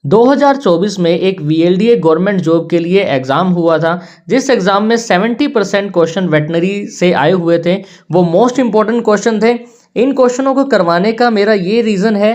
2024 में एक वीएलडीए government job के लिए एग्जाम हुआ था, जिस एग्जाम में 70% क्वेश्चन वेटनरी से आए हुए थे। वो मोस्ट इंपॉर्टेंट क्वेश्चन थे। इन क्वेश्चनों को करवाने का मेरा ये रीज़न है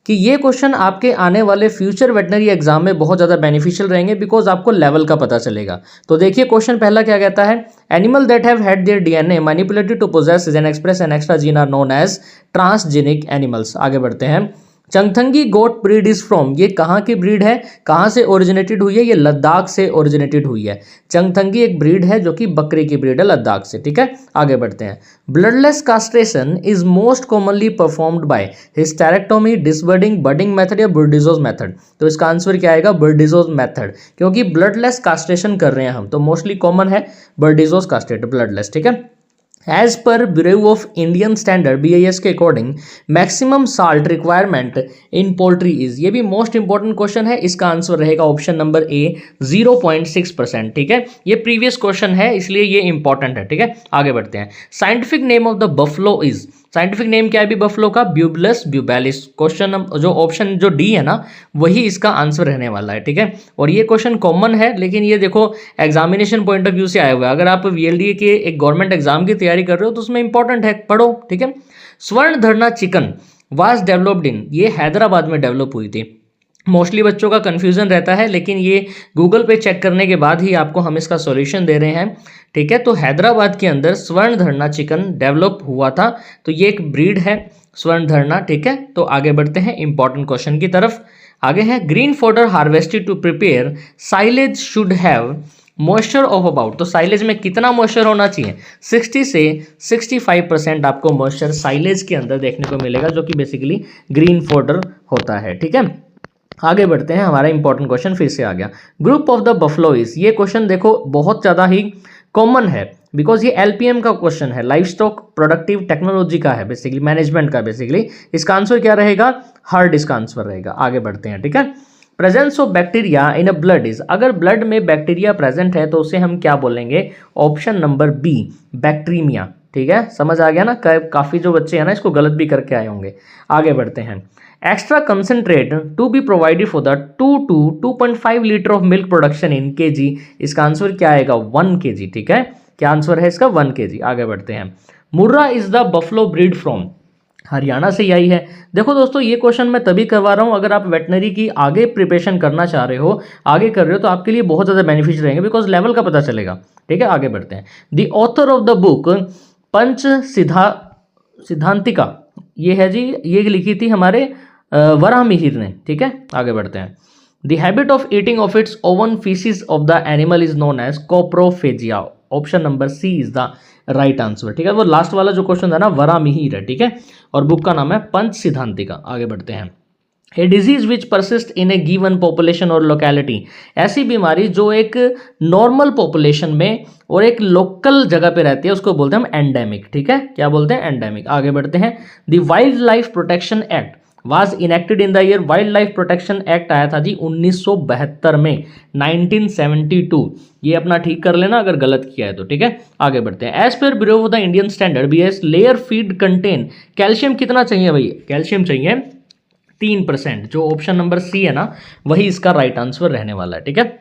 कि ये क्वेश्चन आपके आने वाले फ्यूचर वेटनरी एग्जाम में बहुत ज़्यादा बेनिफिशियल रहेंगे, बिकॉज आपको लेवल का पता चलेगा। तो देखिए क्वेश्चन पहला क्या कहता है। Animal that have had their DNA manipulated to possess and express an extra gene are known as transgenic animals. आगे बढ़ते हैं। Changthangi goat breed is from, ये कहाँ की ब्रीड है, कहाँ से ओरिजिनेटेड हुई है? ये लद्दाख से ओरिजिनेटेड हुई है। चंगथंगी एक ब्रीड है जो कि बकरी की ब्रीड है लद्दाख से। ठीक है, आगे बढ़ते हैं। Bloodless castration is most commonly performed by hysterectomy, disbudding, budding method या बुर्डिजोज मेथड। तो इसका आंसर क्या आएगा? बुर्डिजोज मेथड, क्योंकि ब्लडलेस कास्ट्रेशन कर रहे हैं हम, तो मोस्टली कॉमन है बुर्डिजोज कास्ट्रेट ब्लडलेस। ठीक है। एज पर bureau of Indian standard BIS के according maximum salt requirement in poultry is, ये भी मोस्ट इंपॉर्टेंट क्वेश्चन है। इसका आंसर रहेगा ऑप्शन नंबर ए 0.6%। ठीक है, ये प्रीवियस क्वेश्चन है इसलिए ये इंपॉर्टेंट है। ठीक है, आगे बढ़ते हैं। Scientific name of the buffalo is, scientific name क्या है भी बफलो का? ब्यूबलस ब्यूबेलिस। क्वेश्चन जो ऑप्शन जो डी है ना, वही इसका आंसर रहने वाला है। ठीक है, और ये क्वेश्चन कॉमन है, लेकिन ये देखो एग्जामिनेशन पॉइंट ऑफ व्यू से आया हुआ है। अगर आप VLDA के एक गवर्नमेंट एग्जाम की तैयारी कर रहे हो तो उसमें इंपॉर्टेंट है, पढ़ो। ठीक है। स्वर्ण धरना चिकन वाज डेवलप्ड इन, ये हैदराबाद में डेवलप हुई थी। मोस्टली बच्चों का कंफ्यूजन रहता है, लेकिन ये गूगल पे चेक करने के बाद ही आपको हम इसका सॉल्यूशन दे रहे हैं। ठीक है, तो हैदराबाद के अंदर स्वर्ण धरना चिकन डेवलप हुआ था, तो ये एक ब्रीड है स्वर्ण धरना। ठीक है, तो आगे बढ़ते हैं इंपॉर्टेंट क्वेश्चन की तरफ। आगे है green fodder harvested to prepare silage should have moisture of about, तो साइलेज में कितना मॉइस्चर होना चाहिए? 60 से 65% आपको मॉइस्चर साइलेज के अंदर देखने को मिलेगा, जो कि बेसिकली ग्रीन फॉडर होता है। ठीक है, आगे बढ़ते हैं। हमारा इंपॉर्टेंट क्वेश्चन फिर से आ गया। Group of the buffalo is, ये क्वेश्चन देखो बहुत ज़्यादा ही कॉमन है, बिकॉज ये LPM का क्वेश्चन है, लाइफ स्टॉक प्रोडक्टिव टेक्नोलॉजी का है, बेसिकली मैनेजमेंट का। बेसिकली इसका आंसर क्या रहेगा? हर्ड इसका आंसर रहेगा। आगे बढ़ते हैं। ठीक है, presence of bacteria in a blood is, अगर ब्लड में बैक्टीरिया प्रेजेंट है तो उसे हम क्या बोलेंगे? Option number B bacteria. ठीक है, समझ आ गया ना? काफ़ी जो बच्चे हैं ना इसको गलत भी करके आए होंगे। आगे बढ़ते हैं। Extra concentrate to be provided for the 2 to 2.5 litre of milk production in kg, इसका आंसर क्या आएगा? 1 kg। ठीक है, क्या आंसर है इसका? 1 kg। आगे बढ़ते हैं। Murrah is the buffalo breed from, Haryana से आई है। देखो दोस्तों, ये क्वेश्चन मैं तभी करवा रहा हूँ अगर आप वेटनरी की आगे प्रिपरेशन करना चाह रहे हो, आगे कर रहे हो, तो आपके लिए बहुत ज़्यादा बेनिफिशियल रहेंगे, बिकॉज लेवल का पता चलेगा। ठीक है, आगे बढ़ते हैं। The author of the book Panch Siddhantika, ये है जी, ये लिखी थी हमारे वराह मिहिर ने। ठीक है, आगे बढ़ते हैं। The habit of eating of its own faeces of the animal is known as coprophagia. Option number C is the right answer. ठीक है, वो लास्ट वाला जो क्वेश्चन था ना, वराह मिहिर है। ठीक है, और बुक का नाम है पंच सिद्धांतिका। आगे बढ़ते हैं। A disease which persist in A given population और लोकेलिटी, ऐसी बीमारी जो एक नॉर्मल पॉपुलेशन में और एक लोकल जगह पे रहती है, उसको बोलते हैं हम एंडेमिक। ठीक है, क्या बोलते हैं? एंडेमिक। आगे बढ़ते हैं। The wild life protection act was enacted in the year, wild life protection act आया था जी 1972 में, 1972। ये अपना ठीक कर लेना अगर गलत किया है तो। ठीक है, आगे बढ़ते हैं। एज पर bureau of the Indian standard BIS layer feed contain calcium कितना चाहिए भाई? कैल्शियम चाहिए 3%, जो ऑप्शन नंबर सी है ना, वही इसका राइट आंसर रहने वाला है। ठीक है,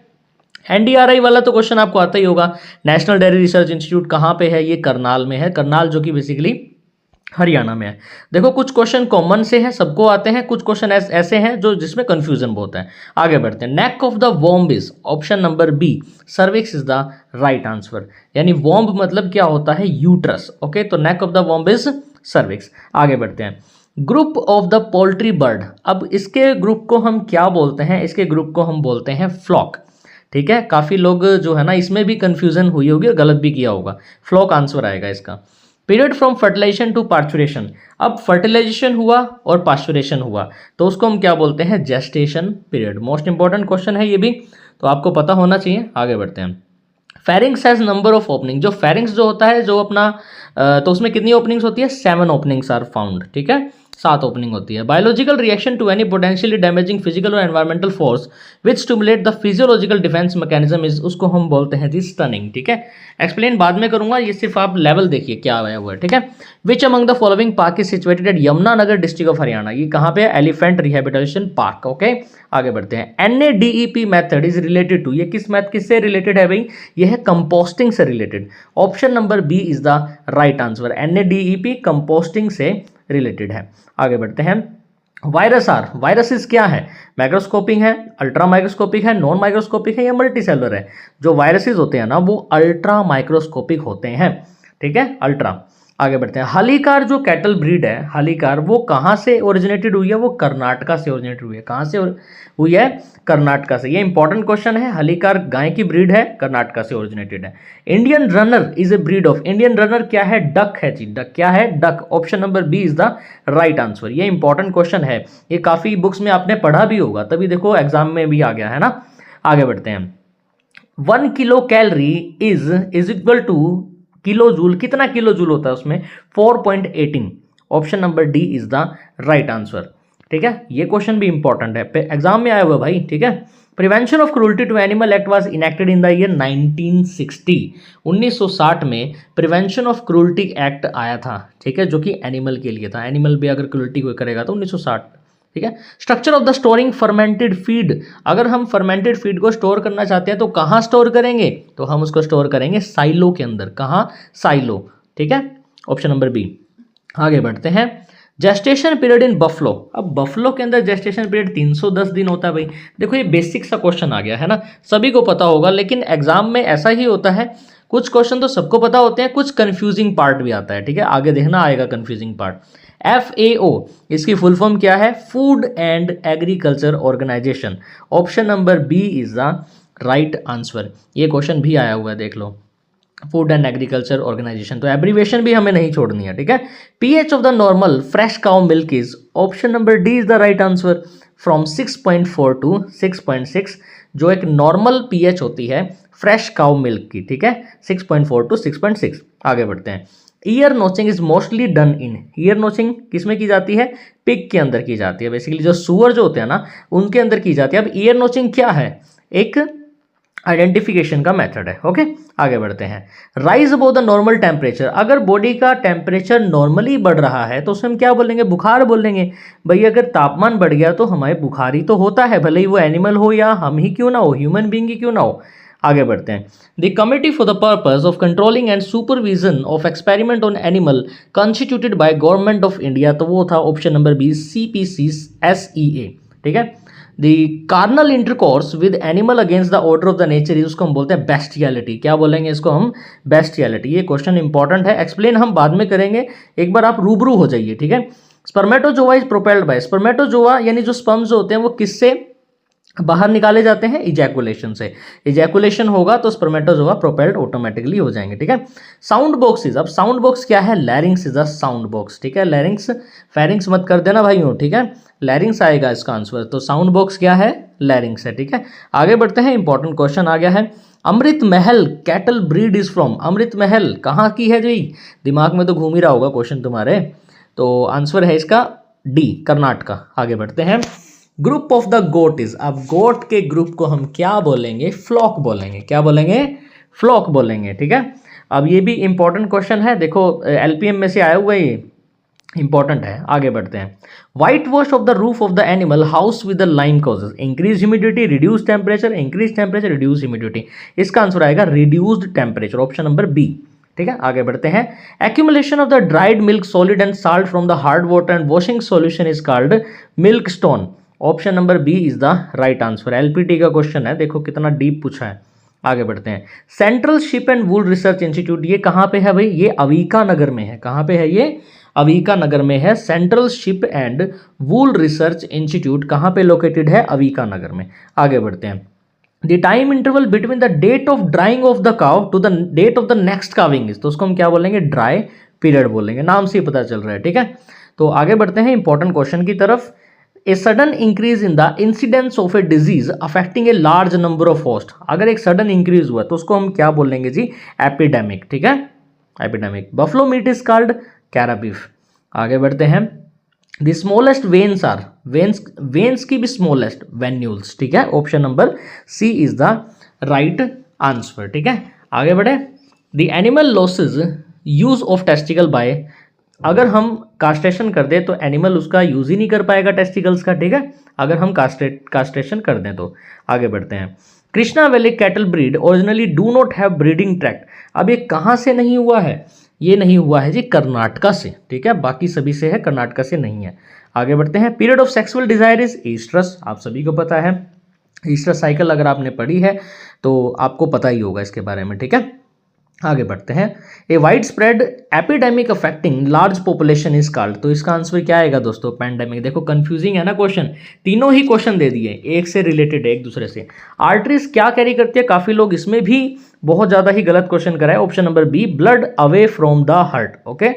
NDRI वाला तो क्वेश्चन आपको आता ही होगा। नेशनल डेयरी रिसर्च इंस्टीट्यूट कहाँ पे है? ये करनाल में है, करनाल जो कि बेसिकली हरियाणा में है। देखो कुछ क्वेश्चन कॉमन से हैं, सबको आते हैं, कुछ क्वेश्चन ऐसे हैं जो जिसमें कंफ्यूजन बहुत है। आगे बढ़ते हैं। Neck of the womb is, option number B cervix is the right answer, यानी वॉम्ब मतलब क्या होता है? यूट्रस। ओके, तो neck of the womb is cervix. आगे बढ़ते हैं। Group of the poultry bird, अब इसके ग्रुप को हम क्या बोलते हैं? इसके ग्रुप को हम बोलते हैं फ्लॉक। ठीक है, काफ़ी लोग जो है ना इसमें भी कंफ्यूजन हुई होगी और गलत भी किया होगा। फ्लॉक आंसर आएगा इसका। पीरियड फ्रॉम फर्टिलाइजेशन टू पास्चुरेशन, अब फर्टिलाइजेशन हुआ और पास्चुरेशन हुआ तो उसको हम क्या बोलते हैं? Gestation period. Most important question है ये भी, तो आपको पता होना चाहिए। आगे बढ़ते हैं। Pharynx has number of opening, जो फेरिंग्स जो होता है जो अपना तो उसमें कितनी ओपनिंग्स होती है? 7 ओपनिंग्स आर फाउंड। ठीक है, 7 ओपनिंग होती है। Biological reaction to any potentially damaging physical और environmental force which stimulate the physiological defence mechanism is, उसको हम बोलते हैं जी स्टनिंग। ठीक है, एक्सप्लेन बाद में करूंगा, ये सिर्फ आप लेवल देखिए क्या आया हुआ है। ठीक है, which among the following park is situated at Yamunanagar district of Haryana, ये कहाँ पे है? Elephant rehabilitation park. ओके, आगे बढ़ते हैं। NADEP method is related to, ये किससे रिलेटेड है भाई? ये है कंपोस्टिंग से related. Option number B is the right answer, NADEP composting से रिलेटेड है। आगे बढ़ते हैं। वायरसेस क्या है? माइक्रोस्कोपिक है, अल्ट्रा माइक्रोस्कोपिक है, नॉन माइक्रोस्कोपिक है या मल्टीसेलुलर है? जो वायरसेस होते हैं ना वो अल्ट्रा माइक्रोस्कोपिक होते हैं। ठीक है, अल्ट्रा। आगे बढ़ते हैं। हलीकार जो कैटल ब्रीड है, हलीकार, वो कहाँ से ओरिजिनेटेड हुई है? वो कर्नाटका से ओरिजिनेटेड हुई है। कहाँ से हुई है? कर्नाटका से। ये इंपॉर्टेंट क्वेश्चन है। हलीकार गाय की ब्रीड है, कर्नाटका से ओरिजिनेटेड है। Indian runner is a breed of, Indian runner क्या है? डक है जी, डक क्या है? Duck. Option number B is the right answer. ये इंपॉर्टेंट क्वेश्चन है, ये काफी बुक्स में आपने पढ़ा भी होगा, तभी देखो एग्जाम में भी आ गया है ना। आगे बढ़ते हैं। 1 kilo calorie is equal two kilo joule, कितना किलो जूल होता है उसमें? 4.18। Option number D is the right answer. ठीक है, ये क्वेश्चन भी इंपॉर्टेंट है, एग्जाम में आया हुआ भाई। ठीक है, prevention of cruelty to animal act was enacted in the year 1960। 1960 में प्रिवेंशन ऑफ क्रूल्टी एक्ट आया था। ठीक है, जो कि एनिमल के लिए था, एनिमल भी अगर क्रूल्टी कोई करेगा तो 1960। ठीक है, structure of the storing fermented feed, अगर हम फर्मेंटेड फीड को स्टोर करना चाहते हैं तो कहाँ स्टोर करेंगे? तो हम उसको स्टोर करेंगे साइलो के अंदर। कहाँ? साइलो। ठीक है, ऑप्शन नंबर बी। आगे बढ़ते हैं। जेस्टेशन पीरियड इन बफलो, अब बफलो के अंदर जेस्टेशन पीरियड 310 दिन होता है भाई। देखो ये बेसिक सा क्वेश्चन आ गया है ना, सभी को पता होगा, लेकिन एग्जाम में ऐसा ही होता है, कुछ क्वेश्चन तो सबको पता होते हैं, कुछ कंफ्यूजिंग पार्ट भी आता है। ठीक है, आगे देखना आएगा कंफ्यूजिंग पार्ट। FAO इसकी फुल फॉर्म क्या है? Food and agriculture organisation. Option number B is the right answer. ये क्वेश्चन भी आया हुआ है, देख लो, फूड एंड एग्रीकल्चर ऑर्गेनाइजेशन, तो एब्रीविएशन भी हमें नहीं छोड़नी है। ठीक है, pH of the normal fresh cow milk is, option number D is the right answer, from 6.4 to 6.6, जो एक नॉर्मल pH होती है फ्रेश काउ मिल्क की। ठीक है, 6.4 टू 6.6। आगे बढ़ते हैं। Year notching is mostly done in, year notching किसमें की जाती है? पिग के अंदर की जाती है। बेसिकली जो सुअर जो होते हैं ना उनके अंदर की जाती है। अब ईयर नोचिंग क्या है? एक आइडेंटिफिकेशन का मेथड है। ओके, आगे बढ़ते हैं। Rise above the normal temperature, अगर बॉडी का टेम्परेचर नॉर्मली बढ़ रहा है तो उसे हम क्या बोलेंगे? बुखार बोलेंगे। भाई अगर तापमान बढ़ गया तो हमारे बुखार ही तो होता है, भले ही वो एनिमल हो या हम ही क्यों ना हो, ह्यूमन बींग ही क्यों ना हो। आगे बढ़ते हैं। The committee for the purpose of controlling and supervision of experiment on animal constituted by government of India, तो वो था ऑप्शन नंबर बी, CPCSEA। ठीक है, the carnal intercourse with animal against the order of the nature, उसको हम बोलते हैं bestiality. क्या बोलेंगे इसको हम? बेस्टियलिटी। ये क्वेश्चन इंपॉर्टेंट है, एक्सप्लेन हम बाद में करेंगे, एक बार आप रूबरू हो जाइए। ठीक है, spermatozoa is propelled by, spermatozoa यानी जो स्पर्म्स होते हैं वो किससे बाहर निकाले जाते हैं? इजैकुलेशन से। इजैकुलेशन होगा तो स्पर्मेटोजोआ प्रोपेल्ड ऑटोमेटिकली हो जाएंगे। ठीक है, साउंड बॉक्सेस, अब साउंड बॉक्स क्या है? लैरिंग्स इज अ साउंड बॉक्स। ठीक है, लैरिंग्स, फेरिंग्स मत कर देना भाइयों। ठीक है, लैरिंग्स आएगा इसका आंसर, तो साउंड बॉक्स क्या है? लैरिंग्स है। ठीक है, आगे बढ़ते हैं। इंपॉर्टेंट क्वेश्चन आ गया है। Amrit Mahal cattle breed is from, Amrit Mahal कहाँ की है जी? दिमाग में तो घूम ही रहा होगा क्वेश्चन तुम्हारे, तो आंसर है इसका डी, कर्नाटका। आगे बढ़ते हैं। Group of the goat is, अब गोट के ग्रुप को हम क्या बोलेंगे? फ्लॉक बोलेंगे। क्या बोलेंगे? फ्लॉक बोलेंगे। ठीक है, अब ये भी इंपॉर्टेंट क्वेश्चन है, देखो LPM में से आया हुआ है, ये इंपॉर्टेंट है। आगे बढ़ते हैं। White wash of the roof of the animal house with the lime causes increase humidity, reduce temperature, increase temperature, reduce humidity. इसका आंसर आएगा reduced temperature, option number B. ठीक है, आगे बढ़ते हैं। Accumulation of the dried milk solid and salt from the hard water and washing solution is called milk stone, option number B is the right answer. LPT का question है, देखो कितना deep पूछा है। आगे बढ़ते हैं। Central ship and wool research institute, ये कहाँ पे है भाई? ये अविका नगर में है। कहाँ पे है ये? अविका नगर में है। Central ship and wool research institute कहाँ पे लोकेटेड है? अविका नगर में। आगे बढ़ते हैं। The time interval between the date of drying of the cow to the date of the next calving is, तो उसको हम क्या बोलेंगे? ड्राई पीरियड बोलेंगे, नाम से ही पता चल रहा है। ठीक है, तो आगे बढ़ते हैं इंपॉर्टेंट क्वेश्चन की तरफ। A sudden increase in the incidence of a disease affecting a large number of host, अगर एक सडन इंक्रीज हुआ तो उसको हम क्या बोलेंगे जी? एपिडेमिक। ठीक है, epidemic. Buffalo meat is called carabeef. आगे बढ़ते हैं। The smallest veins are, veins की भी स्मॉलेस्ट वेन्यूल्स, ठीक है। Option number C is the right answer, ठीक है। आगे बढ़े। The animal loses use of testicle by, अगर हम कास्ट्रेशन कर दें तो एनिमल उसका यूज ही नहीं कर पाएगा टेस्टिकल्स का, ठीक है, अगर हम कास्ट्रेशन कर दें तो। आगे बढ़ते हैं। Krishna valley cattle breed originally do not have breeding tract, अब ये कहाँ से नहीं हुआ है, ये नहीं हुआ है जी कर्नाटका से, ठीक है, बाकी सभी से है, कर्नाटका से नहीं है। आगे बढ़ते हैं। Period of sexual desire is oestrus, आप सभी को पता है, ईस्ट्रस साइकिल अगर आपने पढ़ी है तो आपको पता ही होगा इसके बारे में, ठीक है। आगे बढ़ते हैं। A wide spread epidemic affecting large population is called, तो इसका आंसर क्या आएगा दोस्तों, पैंडेमिक। देखो कंफ्यूजिंग है ना क्वेश्चन, तीनों ही क्वेश्चन दे दिए, एक से रिलेटेड है एक दूसरे से। आर्टरीज क्या कैरी करती है, काफी लोग इसमें भी बहुत ज्यादा ही गलत क्वेश्चन कराए। Option number B, blood away from the heart, okay,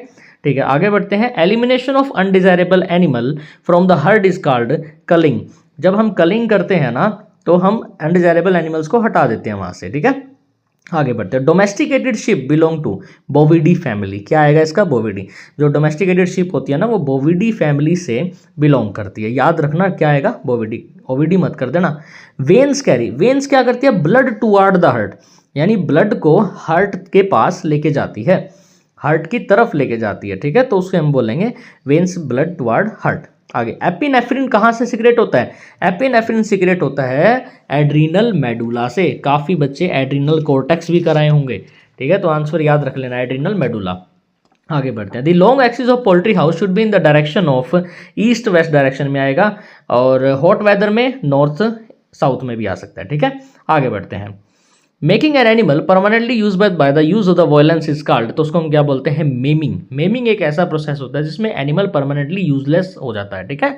ठीक है। आगे बढ़ते हैं। Elimination of undesirable animal from the herd is called culling, जब हम कलिंग करते हैं ना तो हम अनडिजायरेबल एनिमल्स को हटा देते हैं वहां से, ठीक है। आगे बढ़ते हैं। Domesticated sheep belong to Bovidae family, क्या आएगा इसका, बोविडी। जो डोमेस्टिकेटेड शिप होती है ना वो बोविडी फैमिली से बिलोंग करती है, याद रखना क्या आएगा, बोविडी, ओविडी मत कर देना। वेन्स कैरी, वेन्स क्या करती है, ब्लड टुवार्ड द हार्ट, यानी ब्लड को हार्ट के पास लेके जाती है, हार्ट की तरफ लेके जाती है, ठीक है, तो उससे हम बोलेंगे वेन्स ब्लड टुवार्ड हार्ट। आगे। एपिनेफ्रिन कहाँ से सिक्रेट होता है, एपिनेफ्रिन सिक्रेट होता है एड्रीनल मेडुला से, काफी बच्चे एड्रीनल कॉर्टेक्स भी कराए होंगे, ठीक है, तो आंसर याद रख लेना एड्रीनल मेडुला। आगे बढ़ते हैं। The long axis of poultry house should be in the direction of east west direction में आएगा, और हॉट वेदर में नॉर्थ साउथ में भी आ सकता है, ठीक है। आगे बढ़ते हैं। Making an animal permanently use by the use of the violence is called, तो उसको हम क्या बोलते हैं, मेमिंग। मेमिंग एक ऐसा प्रोसेस होता है जिसमें एनिमल परमानेंटली यूजलेस हो जाता है, ठीक है।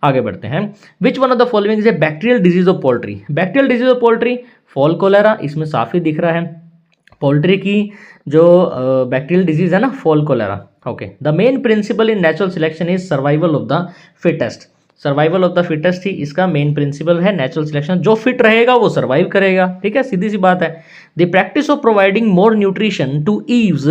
आगे बढ़ते हैं। Which one of the following is a bacterial disease of poultry, bacterial disease of poultry, fowl cholera, इसमें साफ ही दिख रहा है पोल्ट्री की जो बैक्टीरियल डिजीज है ना, fowl cholera, okay. The main principle in natural selection is survival of the fittest, survival of the fittest ही इसका मेन प्रिंसिपल है, नेचुरल सिलेक्शन, जो फिट रहेगा वो सर्वाइव करेगा, ठीक है, सीधी सी बात है। The practice of providing more nutrition to ewes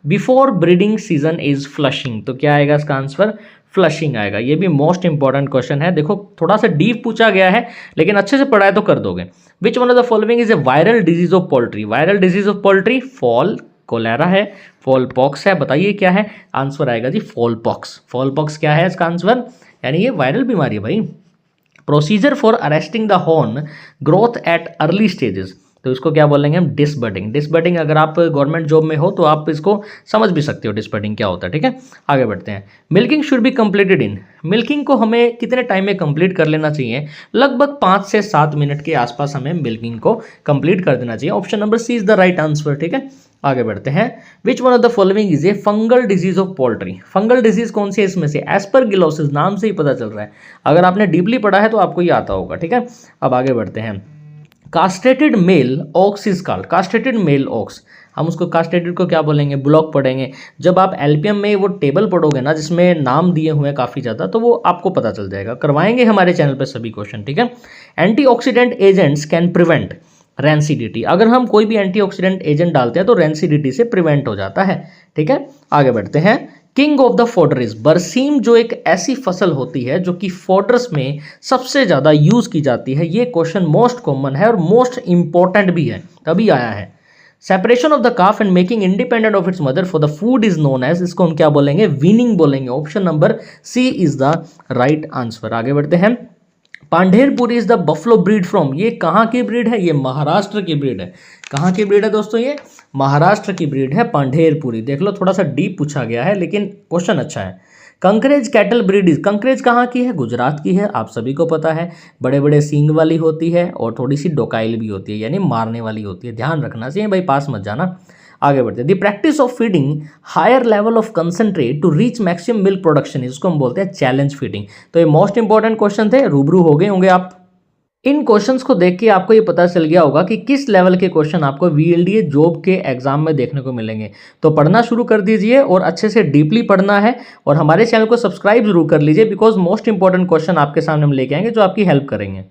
before breeding season is flushing, तो क्या आएगा इसका आंसर, फ्लशिंग आएगा। ये भी मोस्ट इंपॉर्टेंट क्वेश्चन है, देखो थोड़ा सा डीप पूछा गया है लेकिन अच्छे से पढ़ाए तो कर दोगे। Which one of the following is a viral disease of poultry, viral disease of poultry, fowl cholera है, फॉल पॉक्स है, बताइए क्या है, आंसर आएगा जी फॉल पॉक्स। फॉल पॉक्स क्या है इसका आंसर, यानी ये वायरल बीमारी है भाई। Procedure for arresting the horn growth at early stages, तो इसको क्या बोलेंगे हम, डिसबर्डिंग। डिसबर्डिंग अगर आप गवर्नमेंट जॉब में हो तो आप इसको समझ भी सकते हो डिसबर्डिंग क्या होता है, ठीक है। आगे बढ़ते हैं। Milking should be completed in, milking को हमें कितने टाइम में कंप्लीट कर लेना चाहिए, लगभग 5 से 7 मिनट के आसपास हमें मिल्किंग को कंप्लीट कर देना चाहिए। Option number C is the right answer, ठीक है। आगे बढ़ते हैं। Which one of the following is a fungal disease of poultry, fungal disease कौन सी है इसमें से, एस्परगिलोसिस, नाम से ही पता चल रहा है, अगर आपने डीपली पढ़ा है तो आपको ये आता होगा, ठीक है। अब आगे बढ़ते हैं। Castrated male ox is called, castrated male ox, हम उसको कास्ट्रेटेड को क्या बोलेंगे, ब्लॉक पढ़ेंगे। जब आप एलपीएम में वो टेबल पढ़ोगे ना जिसमें नाम दिए हुए हैं काफ़ी ज़्यादा, तो वो आपको पता चल जाएगा, करवाएंगे हमारे चैनल पे सभी क्वेश्चन, ठीक है। Antioxidant agents can prevent rancidity, अगर हम कोई भी एंटीऑक्सीडेंट एजेंट डालते हैं तो रेंसिडिटी से प्रिवेंट हो जाता है, ठीक है। आगे बढ़ते हैं। किंग ऑफ द फोडर्स, बरसीम जो एक ऐसी फसल होती है जो कि फोडर्स में सबसे ज़्यादा यूज़ की जाती है, ये क्वेश्चन मोस्ट कॉमन है और मोस्ट इंपॉर्टेंट भी है, तभी आया है। Separation of the calf and making independent of its mother for the food is known as, इसको हम क्या बोलेंगे, वीनिंग बोलेंगे। Option number C is the right answer. आगे बढ़ते हैं। Pandharpuri is the buffalo breed from, ये कहाँ की ब्रीड है, ये महाराष्ट्र की ब्रीड है। कहाँ की ब्रीड है दोस्तों, ये महाराष्ट्र की ब्रीड है पांढेरपुरी। देख लो थोड़ा सा डीप पूछा गया है लेकिन क्वेश्चन अच्छा है। Kankrej cattle breed is, Kankrej कहाँ की है, गुजरात की है, आप सभी को पता है, बड़े बड़े सींग वाली होती है और थोड़ी सी डोकाइल भी होती है, यानी मारने वाली होती है, ध्यान रखना चाहिए भाई, पास मत जाना। आगे बढ़ते हैं। The practice of feeding higher level of concentrate to reach maximum milk production, इसको हम बोलते हैं चैलेंज फीडिंग। तो ये मोस्ट इंपॉर्टेंट क्वेश्चन थे, रूबरू हो गए होंगे आप। इन क्वेश्चंस को देख के आपको ये पता चल गया होगा कि किस लेवल के क्वेश्चन आपको वीएलडीए जॉब के एग्जाम में देखने को मिलेंगे। तो पढ़ना शुरू कर दीजिए और अच्छे से डीपली पढ़ना है, और हमारे चैनल को सब्सक्राइब जरूर कर लीजिए, बिकॉज मोस्ट इंपॉर्टेंट क्वेश्चन आपके सामने हम लेके आएंगे जो आपकी हेल्प करेंगे।